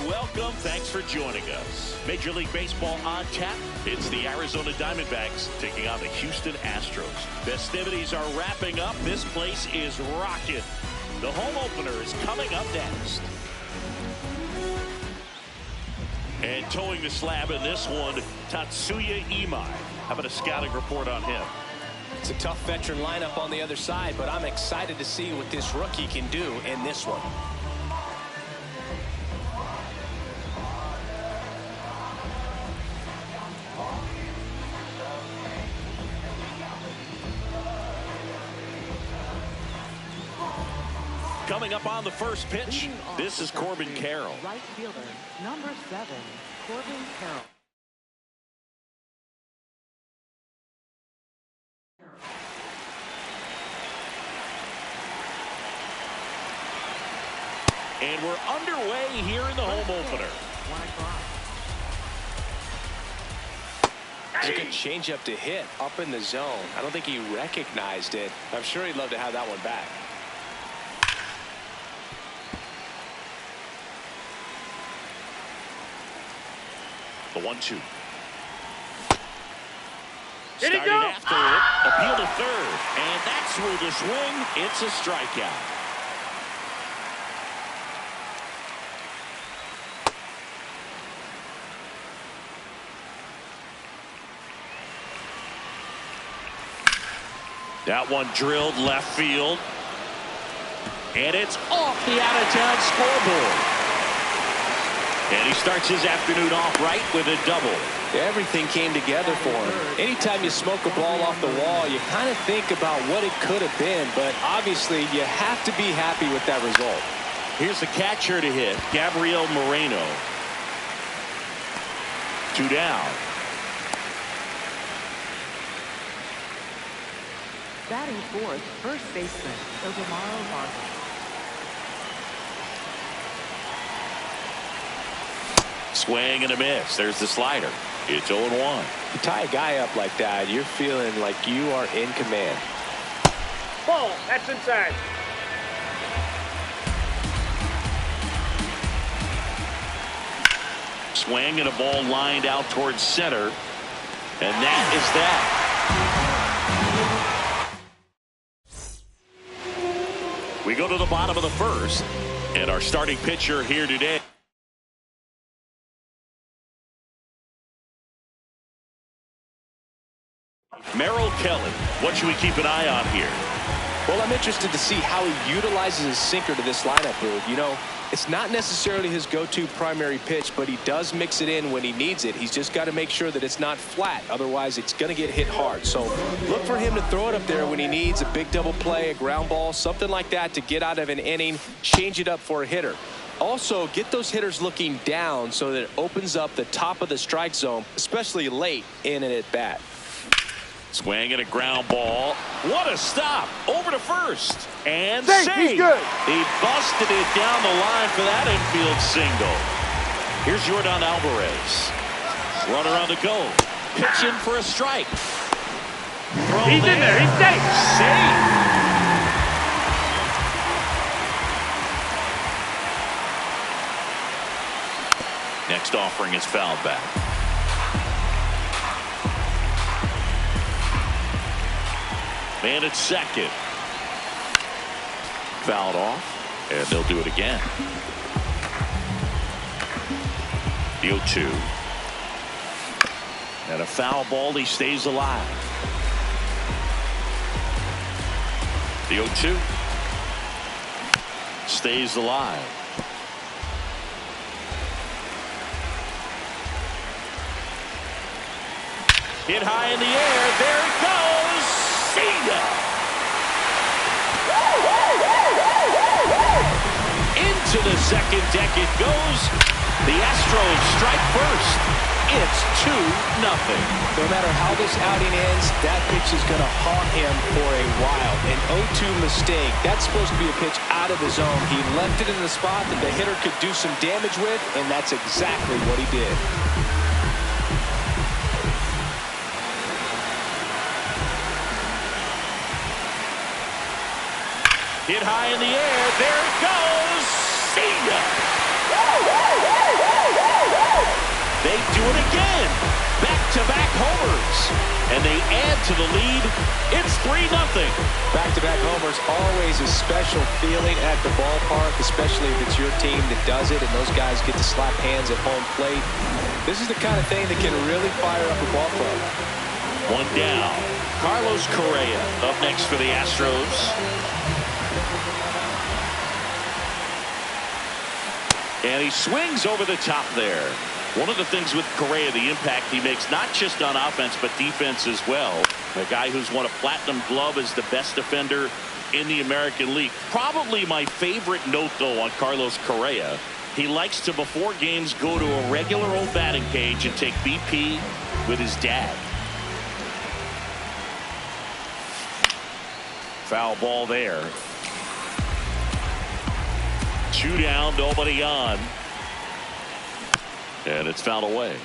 Welcome. Thanks for joining us. Major League Baseball on tap. It's the Arizona Diamondbacks taking on the Houston Astros. Festivities are wrapping up. This place is rocking. The home opener is coming up next. And towing the slab in this one, Tatsuya Imai. How about a scouting report on him? It's a tough veteran lineup on the other side, but I'm excited to see what this rookie can do in this one. Coming up on the first pitch, this is Corbin Carroll. Right fielder, number 7, Corbin Carroll. And we're underway here in the home opener. It's a good changeup to hit up in the zone. I don't think he recognized it. I'm sure he'd love to have that one back. The 1-2. Started after it, appeal to third, and that's through the swing. It's a strikeout. That one drilled left field, and it's off the out-of-town scoreboard. And he starts his afternoon off right with a double. Everything came together for him. Anytime you smoke a ball off the wall, you kind of think about what it could have been, but obviously you have to be happy with that result. Here's the catcher to hit, Gabriel Moreno. 2 down. Batting fourth, first baseman, Odomaro Vargas. Swing and a miss. There's the slider. It's 0-1. You tie a guy up like that, you're feeling like you are in command. Ball, that's inside. Swing and a ball lined out towards center. And that is that. We go to the bottom of the first. And our starting pitcher here today. Merrill Kelly. What should we keep an eye on here? Well, I'm interested to see how he utilizes his sinker to this lineup, Boo. You know, it's not necessarily his go-to primary pitch, but he does mix it in when he needs it. He's just got to make sure that it's not flat. Otherwise, it's going to get hit hard. So look for him to throw it up there when he needs a big double play, a ground ball, something like that to get out of an inning, change it up for a hitter. Also, get those hitters looking down so that it opens up the top of the strike zone, especially late in an at-bat. Swing and a ground ball. What a stop. Over to first. And He's save. good. He busted it down the line for that infield single. Here's Jordan Alvarez. Runner on the go. Pitching for a strike. He's in there. He's safe. Save. Next offering is fouled back. Man at second. Fouled off, and they'll do it again. The 0-2. And a foul ball, he stays alive. The 0-2. Stays alive. Hit high in the air. There it goes. See ya. Into the second deck it goes. The Astros strike first. It's 2-0. No matter how this outing ends, that pitch is going to haunt him for a while. An 0-2 mistake. That's supposed to be a pitch out of the zone. He left it in the spot that the hitter could do some damage with, and that's exactly what he did. Hit high in the air. There it goes. See ya. They do it again. Back-to-back homers. And they add to the lead. It's 3-0. Back-to-back homers, always a special feeling at the ballpark, especially if it's your team that does it and those guys get to slap hands at home plate. This is the kind of thing that can really fire up a ball club. One down. Carlos Correa up next for the Astros. And he swings over the top there. One of the things with Correa, the impact he makes, not just on offense, but defense as well. A guy who's won a platinum glove as the best defender in the American League. Probably my favorite note, though, on Carlos Correa. He likes to, before games, go to a regular old batting cage and take BP with his dad. Foul ball there. 2 down, nobody on. And it's fouled away.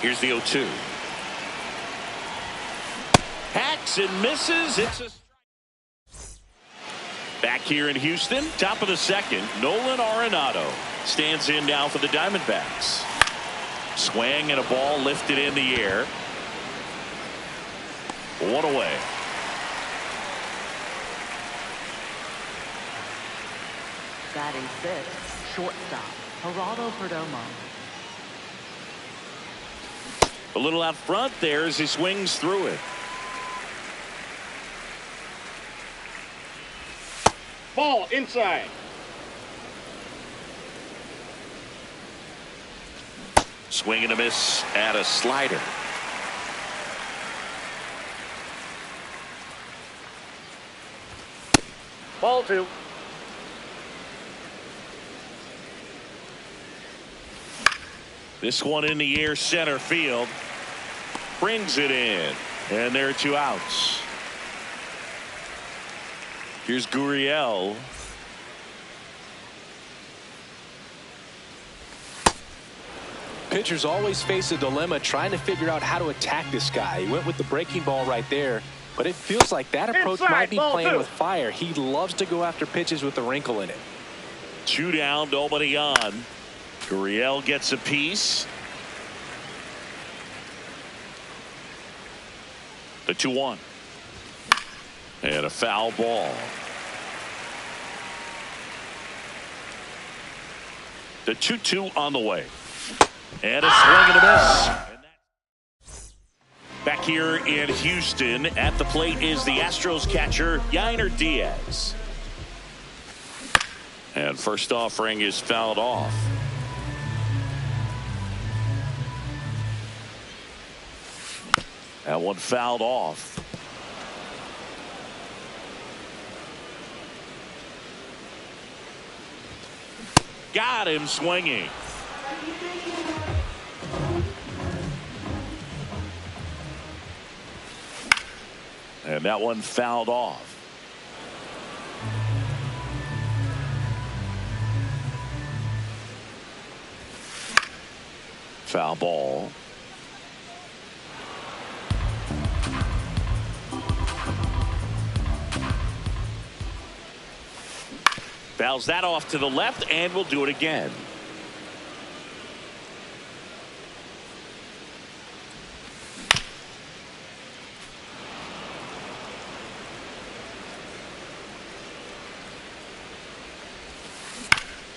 Here's the 0-2. Hacks and misses. It's a back here in Houston, top of the second. Nolan Arenado stands in now for the Diamondbacks. Swing and a ball lifted in the air. 1 away. Batting fifth, shortstop, Geraldo Perdomo. A little out front there as he swings through it. Ball inside. Swing and a miss at a slider. Ball 2. This one in the air, center field. Brings it in. And there are 2 outs. Here's Gurriel. Pitchers always face a dilemma trying to figure out how to attack this guy. He went with the breaking ball right there, but it feels like that approach Inside, might be ball playing 2. with fire. He loves to go after pitches with a wrinkle in it. Two down, nobody on. Gurriel gets a piece. The 2-1. And a foul ball. The 2-2 on the way. And a swing and a miss. Back here in Houston, at the plate is the Astros catcher, Yainer Diaz. And first offering is fouled off. That one fouled off. Got him swinging. And that one fouled off. Foul ball. Fouls that off to the left, and we'll do it again.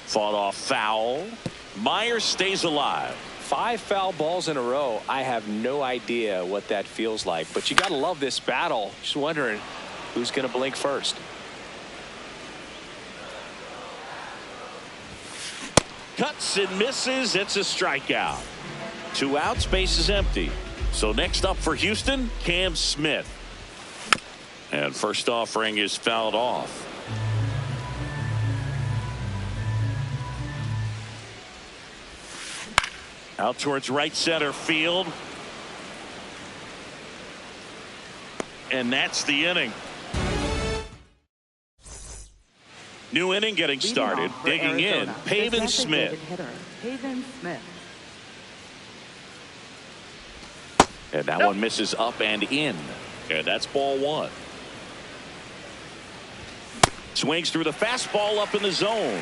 Fought off foul. Myers stays alive. 5 foul balls in a row. I have no idea what that feels like, but you got to love this battle. Just wondering who's going to blink first. Cuts and misses. It's a strikeout. 2 outs, base is empty. So next up for Houston, Cam Smith. And first offering is fouled off. Out towards right center field. And that's the inning. New inning getting started. Digging in, Pavin Smith. And that one misses up and in. And that's ball 1. Swings through the fastball up in the zone.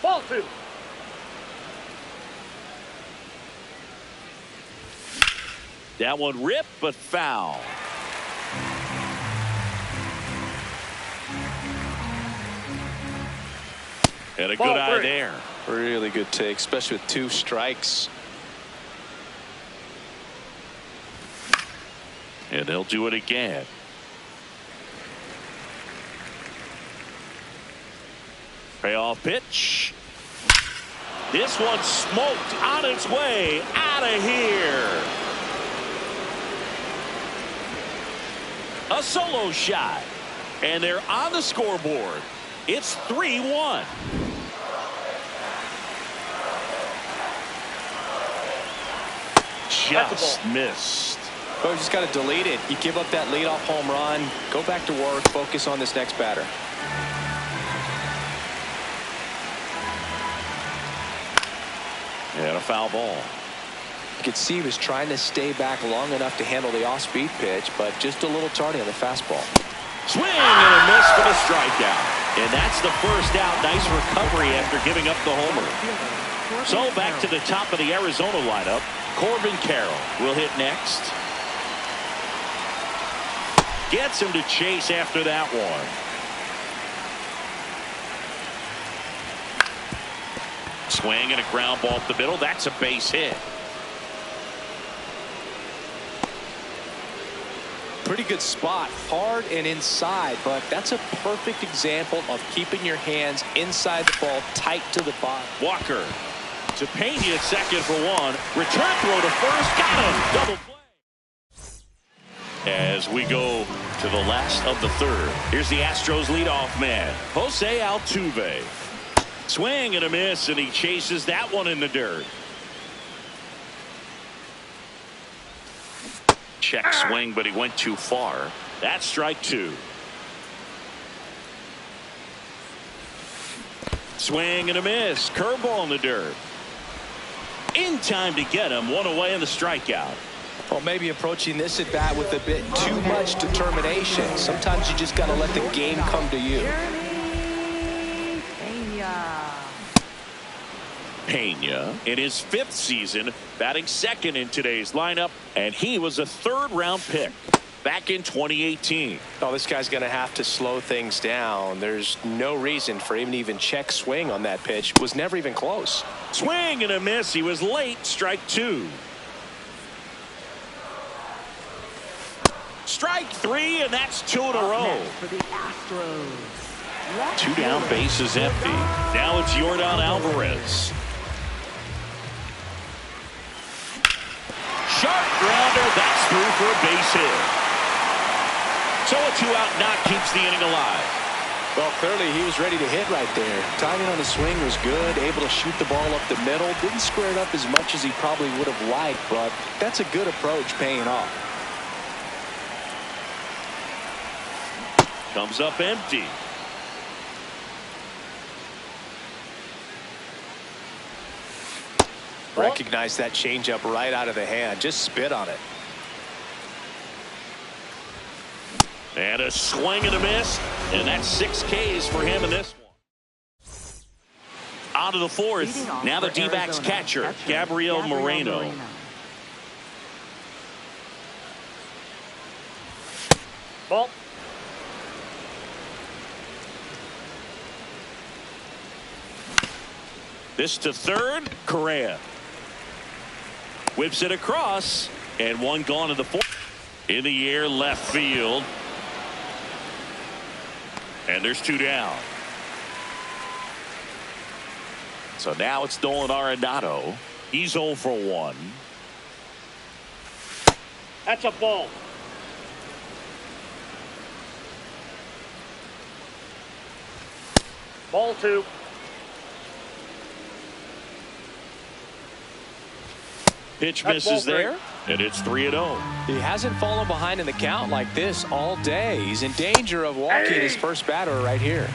Ball 2. That one ripped, but foul. And a good eye there. Really good take, especially with 2 strikes. And they'll do it again. Payoff pitch. This one smoked on its way out of here. A solo shot. And they're on the scoreboard. It's 3-1. Just missed. Well, you just got to delete it. You give up that leadoff home run. Go back to work. Focus on this next batter. And a foul ball. You could see he was trying to stay back long enough to handle the off-speed pitch, but just a little tardy on the fastball. Swing and a miss for the strikeout. And that's the first out. Nice recovery after giving up the homer. So back to the top of the Arizona lineup. Corbin Carroll will hit next. Gets him to chase after that one. Swing and a ground ball up the middle. That's a base hit. Pretty good spot, hard and inside, but that's a perfect example of keeping your hands inside the ball, tight to the bottom. Walker to Pena at second for one. Return throw to first. Got him. Double play. As we go to the last of the third. Here's the Astros leadoff man, Jose Altuve. Swing and a miss, and he chases that one in the dirt. Check swing, but he went too far. That's strike 2. Swing and a miss. Curveball in the dirt. In time to get him. One away in the strikeout. Well, maybe approaching this at bat with a bit too much determination. Sometimes you just got to let the game come to you. Pena in his 5th season, batting 2nd in today's lineup, and he was a 3rd-round pick back in 2018. Oh, this guy's going to have to slow things down. There's no reason for him to even check swing on that pitch. Was never even close. Swing and a miss. He was late. Strike 2. Strike 3, and that's 2 in a row. For the Astros. 2 down, base is empty. Now it's Yordan Alvarez. Sharp grounder. That's through for a base hit. So a 2-out knock keeps the inning alive. Well, clearly he was ready to hit right there. Timing on the swing was good, able to shoot the ball up the middle. Didn't square it up as much as he probably would have liked, but that's a good approach paying off. Comes up empty. Recognize that changeup right out of the hand. Just spit on it. And a swing and a miss. And that's 6 Ks for him in this one. On to the 4th. Now the D-backs catcher, Gabriel Moreno. Ball. This to 3rd, Correa. Whips it across, and 1 gone to the 4th. In the air, left field. And there's 2 down. So now it's Nolan Arenado. He's 0 for 1. That's a ball. Ball 2. Pitch That's misses ball 3. there, and it's 3-0. He hasn't fallen behind in the count like this all day. He's in danger of walking his first batter right here.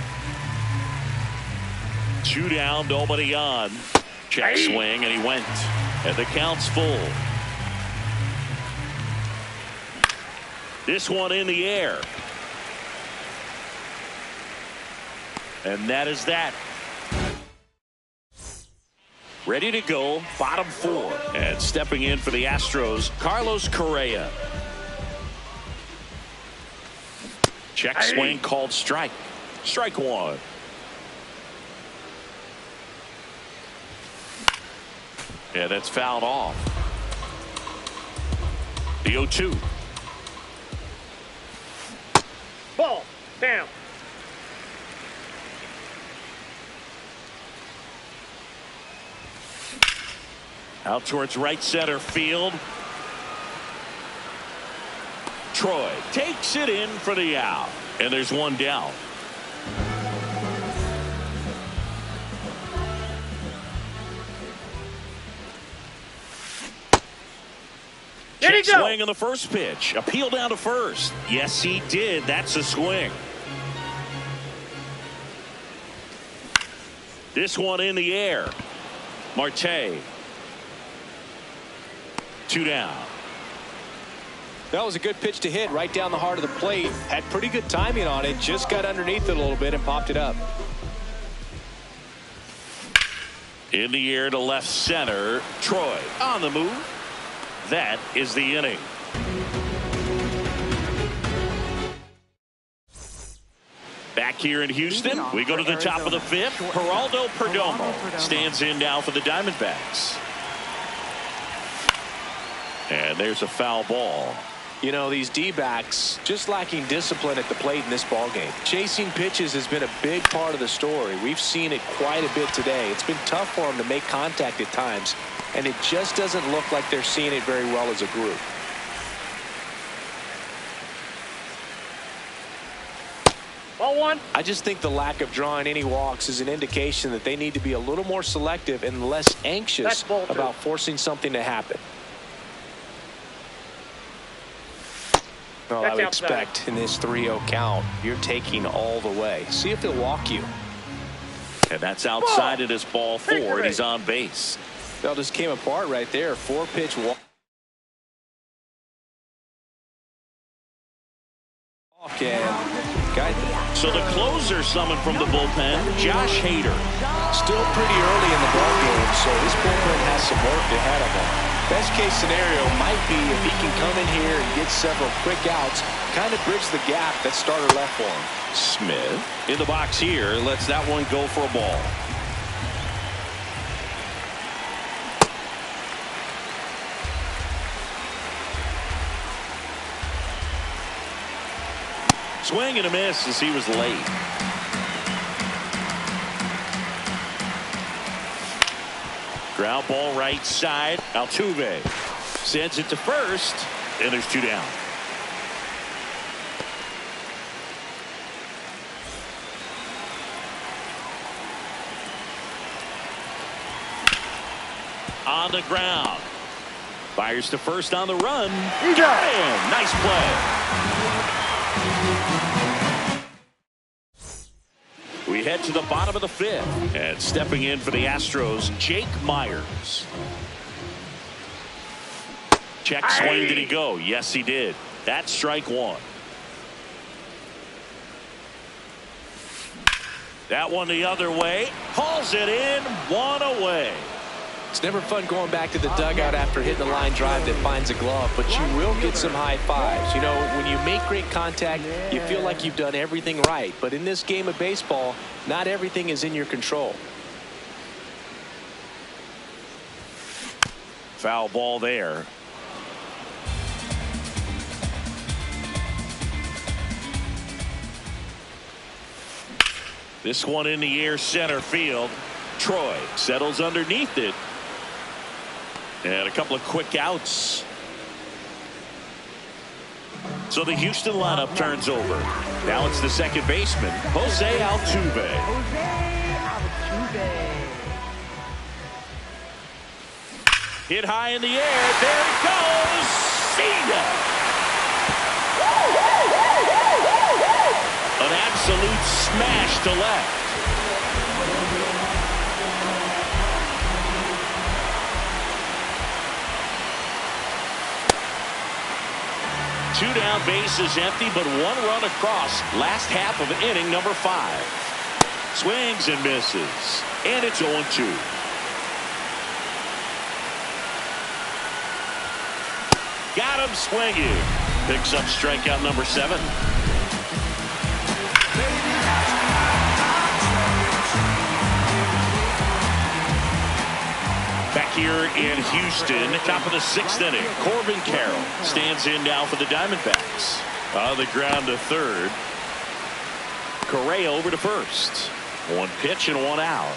2 down, nobody on. Check swing, and he went. And the count's full. This one in the air. And that is that. Ready to go, bottom 4. And stepping in for the Astros, Carlos Correa. Check swing called strike. Strike 1. Yeah, that's fouled off. The 0-2. Ball. Down. Out towards right center field. Troy takes it in for the out. And there's 1 down. There you go. Swing on the first pitch. Appeal down to 1st. Yes, he did. That's a swing. This one in the air. Marte. 2 down. That was a good pitch to hit right down the heart of the plate. Had pretty good timing on it. Just got underneath it a little bit and popped it up. In the air to left center. Troy on the move. That is the inning. Back here in Houston, we go to the top of the 5th. Geraldo Perdomo stands in now for the Diamondbacks. And there's a foul ball. You know, these D-backs just lacking discipline at the plate in this ballgame. Chasing pitches has been a big part of the story. We've seen it quite a bit today. It's been tough for them to make contact at times, and it just doesn't look like they're seeing it very well as a group. Ball 1. I just think the lack of drawing any walks is an indication that they need to be a little more selective and less anxious about forcing something to happen. Well, I would expect in this 3-0 count, you're taking all the way. See if he'll walk you. And that's outside. It is ball 4, and he's on base. That just came apart right there. 4-pitch walk. can guide them. So the closer summoned from the bullpen, Josh Hader. Still pretty early in the ballgame, so this bullpen has some work ahead of him. Best case scenario might be if he can come in here and get several quick outs, kind of bridge the gap that starter left for him. Smith in the box here, lets that one go for a ball. Swing and a miss as he was late. Ground ball right side. Altuve sends it to first, and there's 2 down. On the ground. Fires to first on the run. Got him. Nice play. We head to the bottom of the 5th, and stepping in for the Astros, Jake Myers. Check swing. Did he go? Yes, he did. That's strike 1. That one the other way. Hauls it in. 1 away. It's never fun going back to the dugout after hitting a line drive that finds a glove, but you will get some high fives. You know, when you make great contact, you feel like you've done everything right. But in this game of baseball, not everything is in your control. Foul ball there. This one in the air, center field. Troy settles underneath it. And a couple of quick outs. So the Houston lineup turns over. Now it's the second baseman, Jose Altuve. Hit high in the air. There it goes. See ya. An absolute smash to left. Two down, bases empty, but 1 run across. Last half of inning number 5. Swings and misses, and it's 0-2. Got him swinging. Picks up strikeout number 7. Back here in Houston, top of the 6th inning, Corbin Carroll stands in now for the Diamondbacks. On the ground to third. Correa over to first. 1 pitch and 1 out.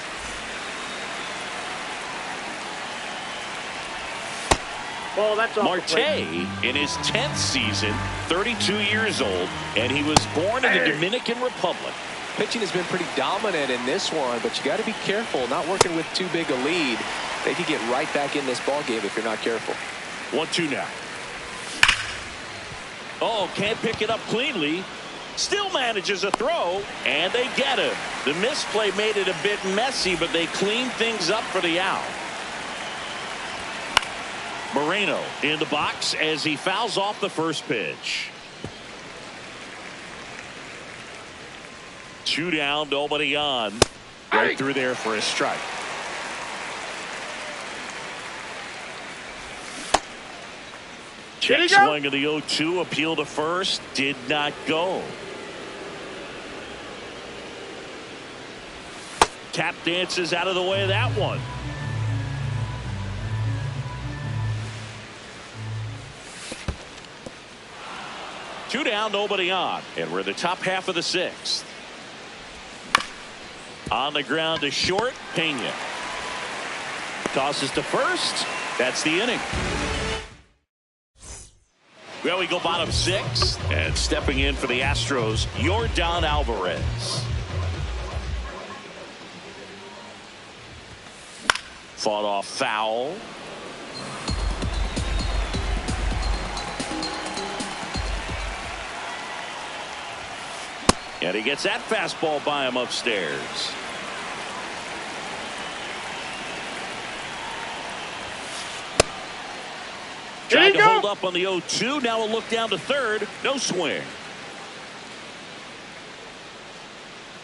Well, that's Marte in his 10th season, 32 years old, and he was born in the Dominican Republic. Pitching has been pretty dominant in this one, but you got to be careful, not working with too big a lead. They could get right back in this ball game if you're not careful. 1-2 now. Oh, can't pick it up cleanly. Still manages a throw, and they get him. The misplay made it a bit messy, but they cleaned things up for the out. Moreno in the box as he fouls off the first pitch. 2 down, nobody on. Right through there for a strike. Check swing of the 0-2, appeal to first, did not go. Tap dances out of the way of that one. Two down, nobody on, and we're in the top half of the 6th. On the ground to short, Pena tosses to first. That's the inning. Well, we go bottom 6, and stepping in for the Astros, Yordan Alvarez. Fought off foul. And he gets that fastball by him upstairs. Trying to hold up on the 0-2. Now a look down to third. No swing.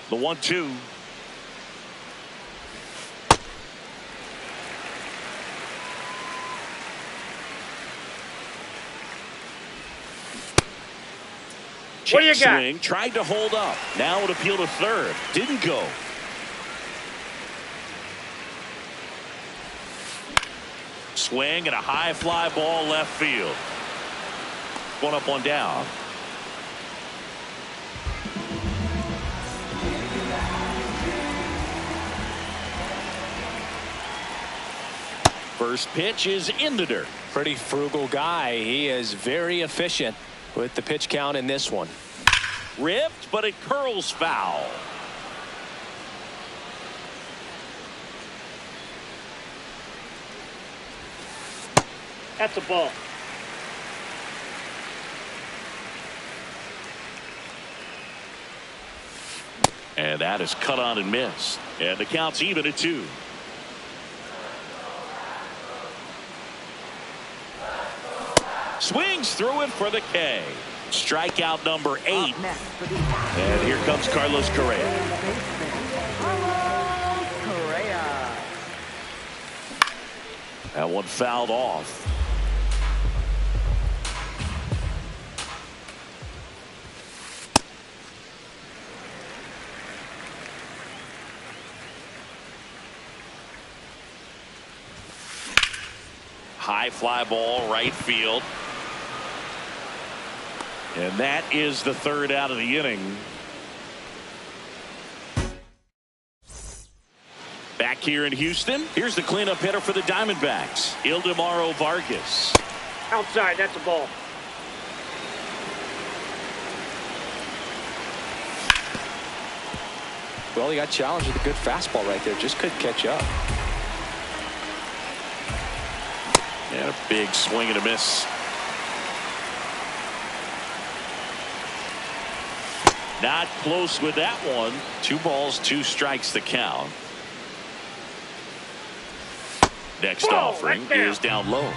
The 1-2. What do you got? Swing, tried to hold up. Now it appeal to third. Didn't go. Swing and a high fly ball left field. One up, one down. First pitch is in the dirt. Pretty frugal guy. He is very efficient with the pitch count in this one. Ripped, but it curls foul. That's a ball. And that is cut on and missed. And the count's even at 2. Swings through it for the K. Strikeout number 8. And here comes Carlos Correa. That one fouled off. High fly ball right field. And that is the third out of the inning. Back here in Houston, here's the cleanup hitter for the Diamondbacks, Ildemaro Vargas. Outside, that's a ball. Well, he got challenged with a good fastball right there. Just couldn't catch up. And a big swing and a miss. Not close with that one. 2 balls, 2 strikes the count. Next offering is down low.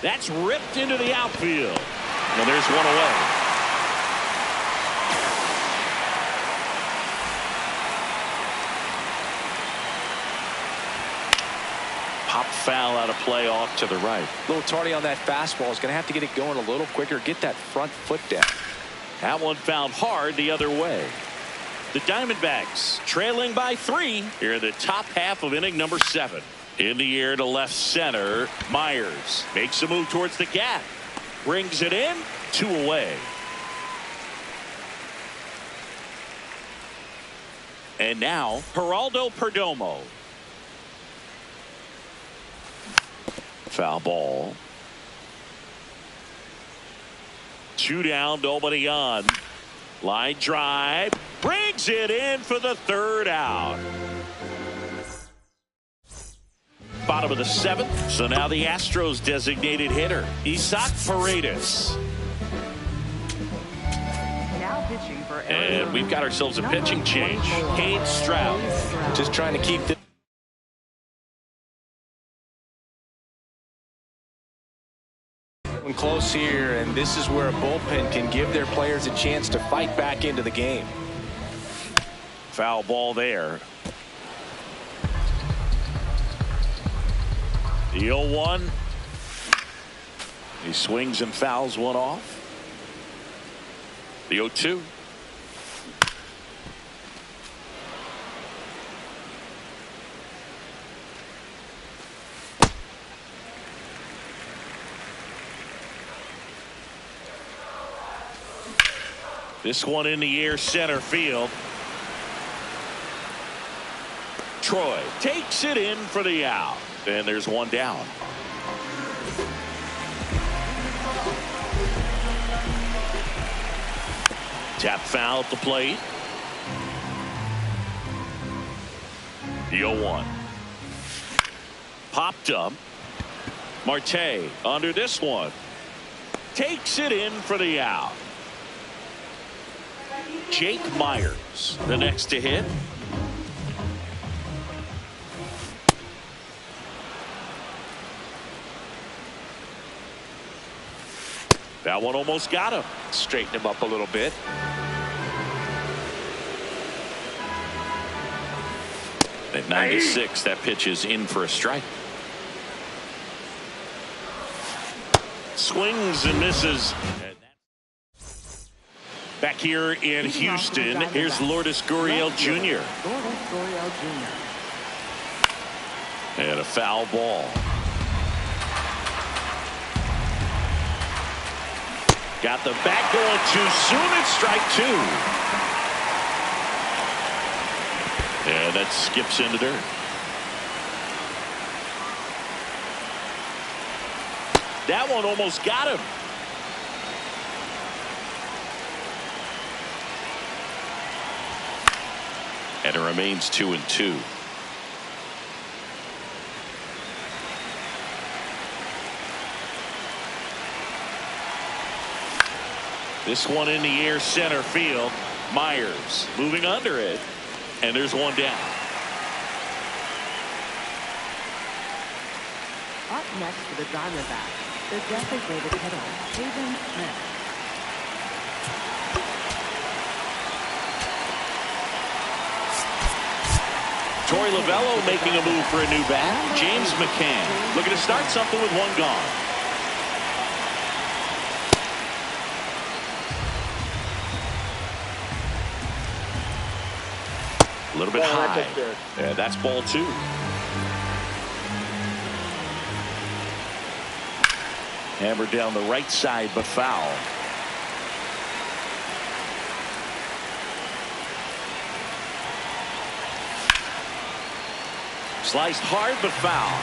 That's ripped into the outfield. And there's one away. Pop foul out of play off to the right. A little tardy on that fastball. Is going to have to get it going a little quicker. Get that front foot down. That one fouled hard the other way. The Diamondbacks trailing by 3 here in the top half of inning number 7. In the air to left center. Myers makes a move towards the gap. Brings it in. 2 away. And now Geraldo Perdomo. Foul ball. 2 down, nobody on. Line drive. Brings it in for the 3rd out. Bottom of the 7th. So now the Astros designated hitter, Isaac Paredes. Now pitching for And we've got ourselves a pitching change. Cade Stroud. Just trying to keep the close here, and this is where a bullpen can give their players a chance to fight back into the game. Foul ball there. The 0-1. He swings and fouls one off. The 0-2. This one in the air center field. Troy takes it in for the out. And there's one down. Tap foul at the plate. The 0-1. Popped up. Marte under this one. Takes it in for the out. Jake Myers, the next to hit. That one almost got him. Straighten him up a little bit. At 96, that pitch is in for a strike. Swings and misses. Back here in Houston, here's Lourdes Gurriel Jr. And a foul ball. Got the bat going too soon. It's strike two. And that skips into dirt. That one almost got him. And it remains 2-2. This one in the air, center field. Myers moving under it. And there's one down. Up next for the Diamondbacks, the designated hitter, Hayden Smith. Torey Lovullo making a move for a new bat. James McCann looking to start something with one gone. A little bit high. And that's ball two. Hammered down the right side, but foul. Sliced hard, but foul.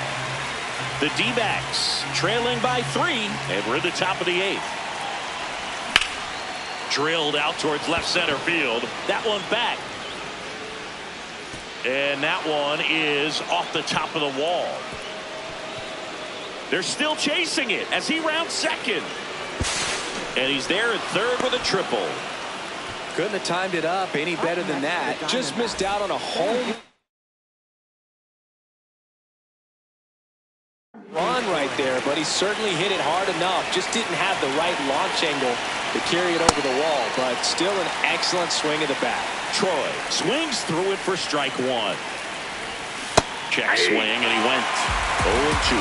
The D-backs trailing by 3, and we're at the top of the 8th. Drilled out towards left center field. That one back. And that one is off the top of the wall. They're still chasing it as he rounds second. And he's there at third with a triple. Couldn't have timed it up any better than that. Just missed out on a home run right there, but he certainly hit it hard enough. Just didn't have the right launch angle to carry it over the wall, but still an excellent swing of the bat. Troy swings through it for strike one. Check swing, and he went 0-2.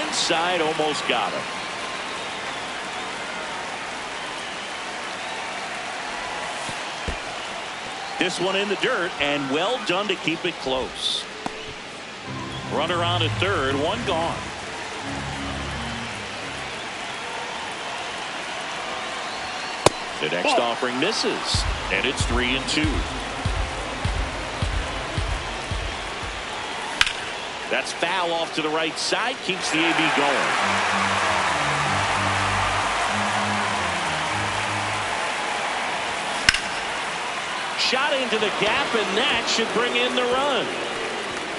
Inside, almost got him. This one in the dirt, and well done to keep it close. Runner on at third, one gone. The next offering misses, and it's 3-2. That's foul off to the right side, keeps the AB going. Shot into the gap, and that should bring in the run.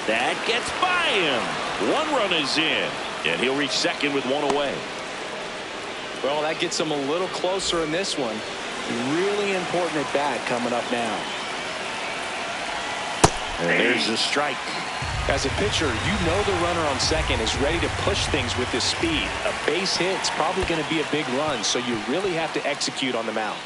That gets by him. One run is in, and he'll reach second with one away. Well, that gets him a little closer in this one. Really important at bat coming up now. And there's a strike. As a pitcher, you know the runner on second is ready to push things with his speed. A base hit's probably going to be a big run, so you really have to execute on the mound.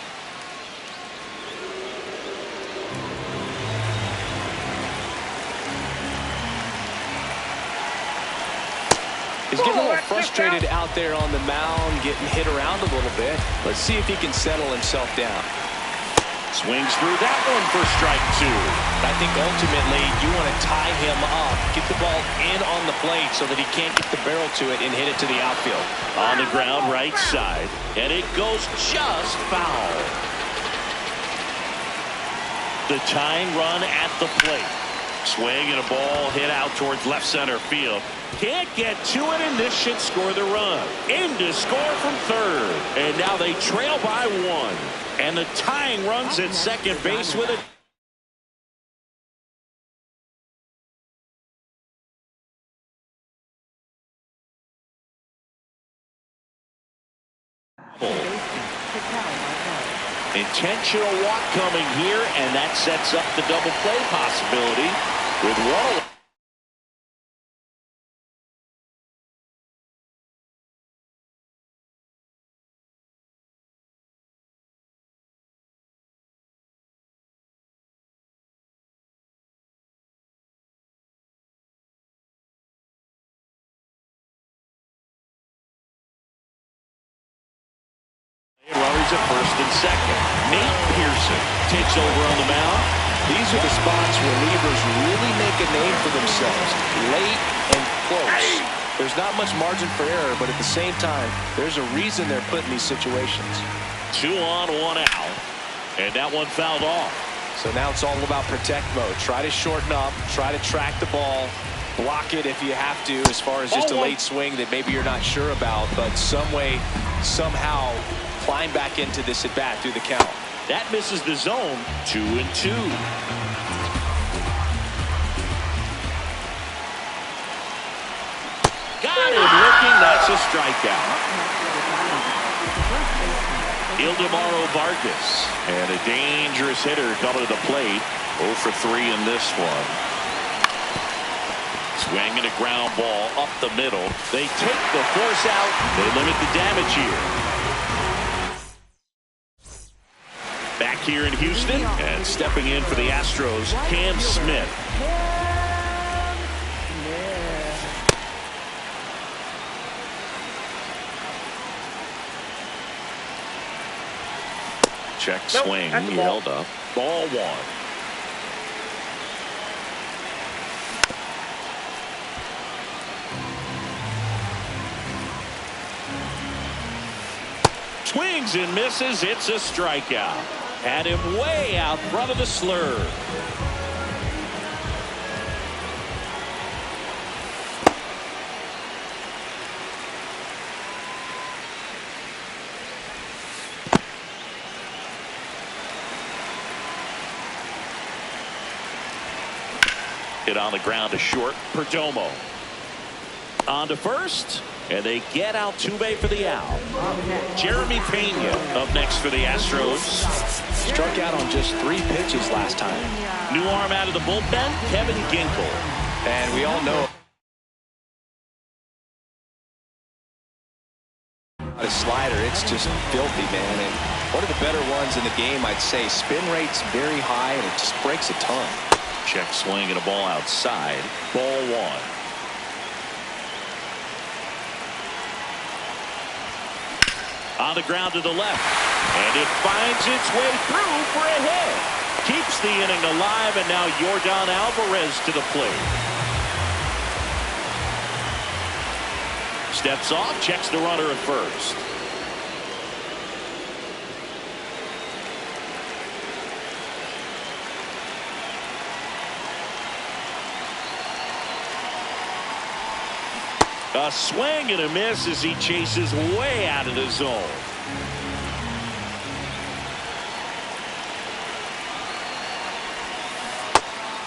He's getting a little frustrated out there on the mound, getting hit around a little bit. Let's see if he can settle himself down. Swings through that one for strike two. I think ultimately you want to tie him up, get the ball in on the plate so that he can't get the barrel to it and hit it to the outfield. On the ground, right side, and it goes just foul. The tying run at the plate. Swing and a ball hit out towards left center field. Can't get to it, and this should score the run. In to score from third. And now they trail by 1. And the tying run's at second base with it. Intentional walk coming here, and that sets up the double play possibility with one. at first and second. Nate Pearson takes over on the mound. These are the spots relievers really make a name for themselves. Late and close. There's not much margin for error, but at the same time, there's a reason they're put in these situations. 2 on, 1 out. And that one fouled off. So now it's all about protect mode. Try to shorten up, try to track the ball, block it if you have to, as far as just a late swing that maybe you're not sure about, but some way, somehow climb back into this at bat through the count. That misses the zone. 2-2. Got him looking. That's a strikeout. Ildemaro Vargas, and a dangerous hitter coming to the plate. 0 for 3 in this one. Swinging a ground ball up the middle. They take the force out. They limit the damage here. Back here in Houston, and stepping in for the Astros, Cam Smith. Check swing. He held up. Ball 1. Swings and misses. It's a strikeout. Had him way out front of the slur. Hit on the ground to short. Perdomo on to first, and they get Altuve for the out. Jeremy Pena up next for the Astros. Struck out on just 3 pitches last time. New arm out of the bullpen, Kevin Ginkel. And we all know a slider, it's just filthy, man. And one of the better ones in the game, I'd say. Spin rate's very high, and it just breaks a ton. Check swing and a ball outside. Ball 1. On the ground to the left, and it finds its way through for a hit. Keeps the inning alive, and now Yordan Alvarez to the plate. Steps off, checks the runner at first. A swing and a miss as he chases way out of the zone.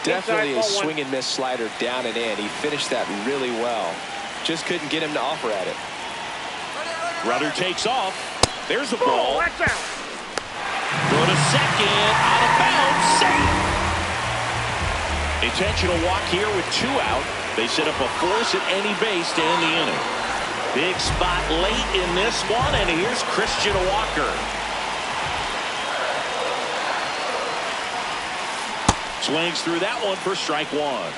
Definitely a swing and miss slider down and in. He finished that really well. Just couldn't get him to offer at it. Rudder takes off. There's a ball. That's out. Throw to second. Out of bounds. Safe. Intentional walk here with 2 out. They set up a force at any base to end the inning. Big spot late in this one, and here's Christian Walker. Swings through that one for strike 1.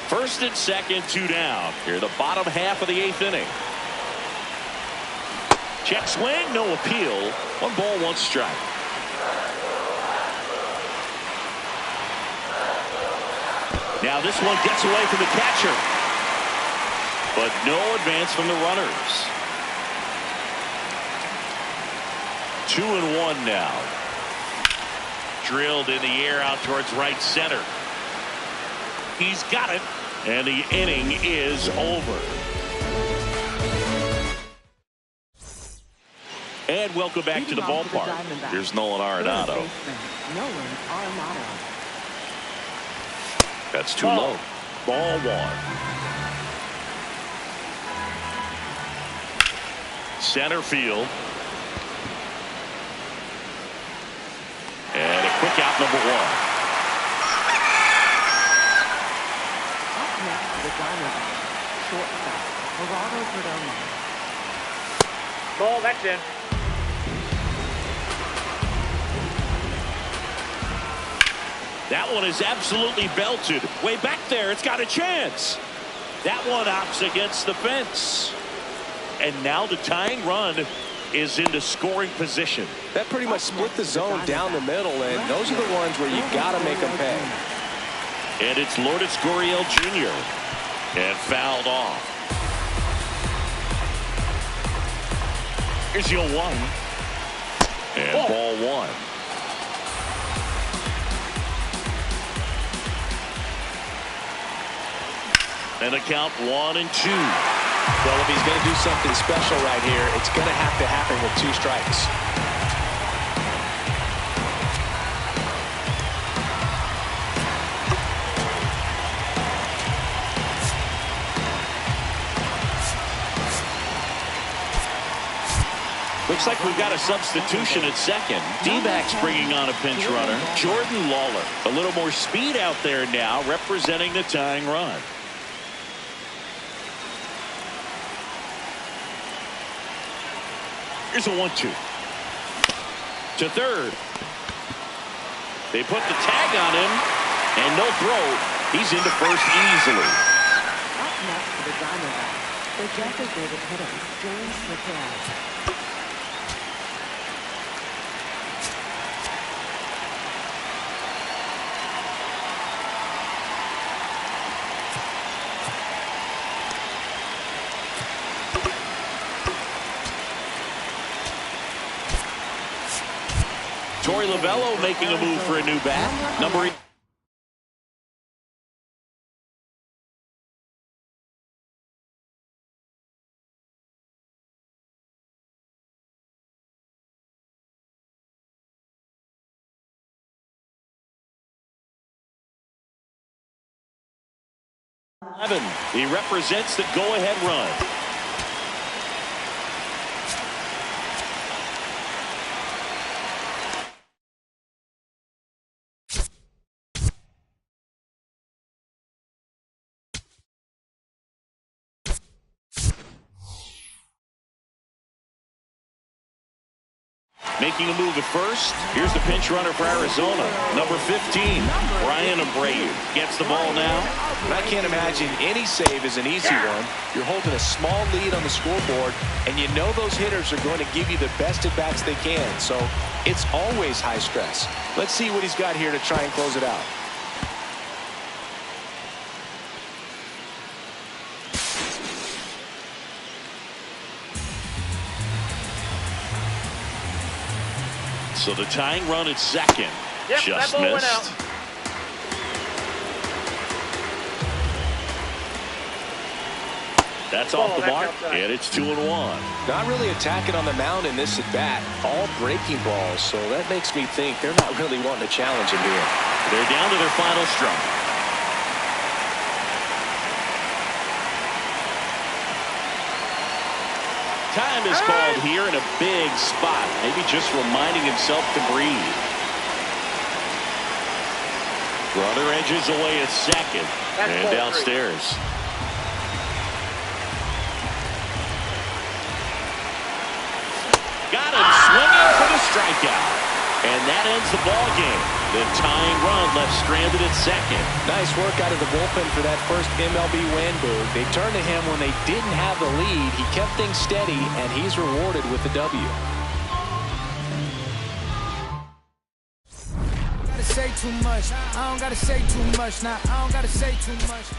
First and second, 2 down. Here the bottom half of the 8th inning. Check swing, no appeal. 1 ball, 1 strike. Now this one gets away from the catcher, but no advance from the runners. 2-1 now. Drilled in the air out towards right center. He's got it, and the inning is over. And welcome back to the ballpark. Here's Nolan Arenado. That's too low. Ball 1. Center field. And a quick out, number 1. Up next to the Diamondbacks, shortstop, Gerardo Perdomo. Ball, that's in. That one is absolutely belted. Way back there, it's got a chance. That one opts against the fence. And now the tying run is into scoring position. That pretty much split the zone down the middle, and those are the ones where you got to make them pay. And it's Lourdes Gurriel Jr. and fouled off. Here's your 1. And ball 1. And a count 1 and 2. Well, if he's going to do something special right here, it's going to have to happen with 2 strikes. Looks like we've got a substitution at second. D-backs bringing on a pinch runner, Jordan Lawler. A little more speed out there now, representing the tying run. Here's a 1-2. To third. They put the tag on him, and no throw. He's into first easily. Up next for the Diamondbacks, the designated hitter, James McCann. Torey Lovullo making a move for a new bat. Number 8. He represents the go-ahead run. Making a move at first. Here's the pinch runner for Arizona. Number 15, Brian Abreu. Gets the ball now. And I can't imagine any save is an easy one. You're holding a small lead on the scoreboard, and you know those hitters are going to give you the best at-bats they can. So it's always high stress. Let's see what he's got here to try and close it out. So the tying run at second. Yep, just that ball went missed. out. That's Ball, off the that's mark, outside. and it's 2-1. Not really attacking on the mound in this at-bat. All breaking balls, so that makes me think they're not really wanting to challenge him here. They're down to their final strike. Time is called here in a big spot. Maybe just reminding himself to breathe. Runner edges away at second. And downstairs. Got him swinging for the strikeout. And that ends the ball game. The tying run left stranded at second. Nice work out of the bullpen for that first MLB win, Boog. They turned to him when they didn't have the lead. He kept things steady, and he's rewarded with the W. Gotta say too much. I don't gotta say too much now. I don't gotta say too much.